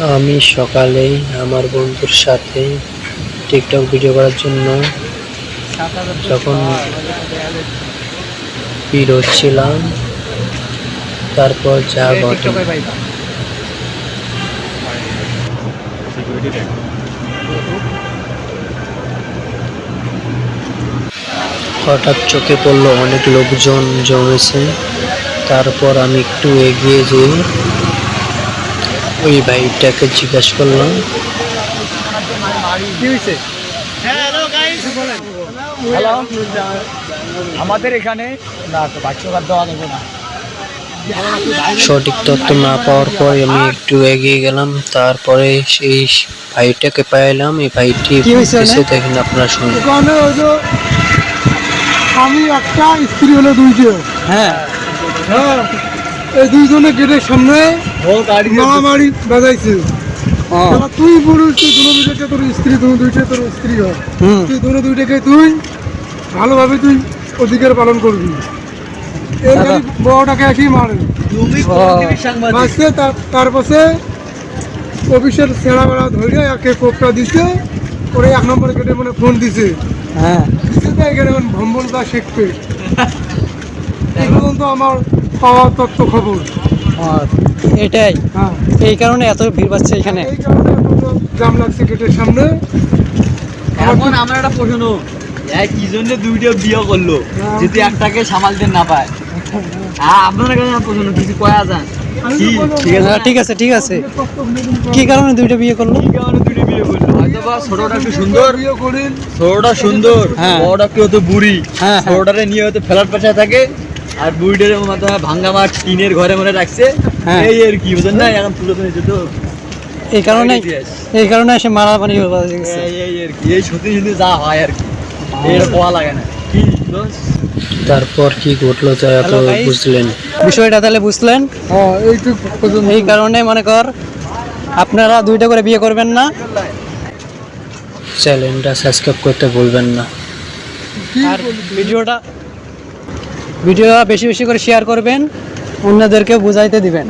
আমি সকালেই আমার বন্ধুর সাথে টিকটক ভিডিও করার জন্য যখন বের হচ্ছিলাম, তারপর যা ঘটে হঠাৎ চোখে পড়লো অনেক লোকজন জমেছে। তারপর আমি একটু এগিয়ে যেয়ে ওই ভাইটাকে জিজ্ঞাসা করলাম, হ্যালো, আমাদের এখানে না তো বাচ্চা দেওয়া যাবে না। সঠিক তথ্য না পাওয়ার পর আমি একটু এগিয়ে গেলাম। তারপরে সেই ভাইটাকে পাইলাম। এই ভাইটি বলতেছে, দেখেন আপনারা শুনুন। আমি একটা স্ত্রী হলো দুইজন। হ্যাঁ, এই দুইজনে গেটের সামনে মারামারি বাজাইছে। তুই বলিস তুই দুটো দুইটাকে তোর স্ত্রী, তুমি দুইটা তোর স্ত্রী হয়, তুই দুটো দুইটাকে তুই ভালোভাবে তুই অধিকার পালন করবি। এর খালি বড়টাকে একই মারে মারছে। তারপরে অফিসের ছেঁড়া বেড়া ধরে একে কোপটা দিছে, ওরে 1 নম্বরে গেটে মানে ফোন দিছে। হ্যাঁ, এখানে ভম্বল বা শেখবে এই পর্যন্ত আমার পাওয়া তথ্য খবর। এটাই, হ্যাঁ, এই কারণে এত ভিড় পাচ্ছে এখানে। এই কারণে এত জাম লাগছে গেটের সামনে। এখন আমার একটা প্রশ্ন, কি জন্য দুইটা বিয়ে করলো যদি একটাকে সামালতে না পায়? আপনার কাছে প্রশ্ন কিছু কয়া যান? ঠিক আছে, ঠিক আছে। কি কারণে দুইটা বিয়ে করলো? কি কারণে দুইটা বিয়ে করলো? হয়তো বা ছোটটা একটু সুন্দর, বিয়ে করেন, ছোটটা সুন্দর, হ্যাঁ। বড়টা একটু হয়তো বুড়ি। হ্যাঁ, হ্যাঁ। ছোটটারে নিয়ে হয়তো ফেলার পাশে থাকে, আর বুড়িটার মাথায় ভাঙ্গা মাঠ টিনের ঘরে মনে রাখছে। হ্যাঁ। এই আর কি বুঝেন না, এখন তুলে নিয়েছে তো এই কারণে এসে মারামারি হয়ে গেছে। এই আর কি, এই সত্যি কিন্তু যা হয় আর কি, এর পাওয়া লাগে না কি দোষ। তারপর কি ঘটলো তা তো Hello guys. বুঝলেন। বিষয়টা তাহলে বুঝলেন। হ্যাঁ, এইটুকু পর্যন্ত। এই কারণে মনে কর আপনারা দুইটা করে বিয়ে করবেন না। চ্যানেলটা সাবস্ক্রাইব করতে ভুলবেন না। আর ভিডিওটা বেশি বেশি করে শেয়ার করবেন, অন্যদেরকে বুঝাইতে দিবেন।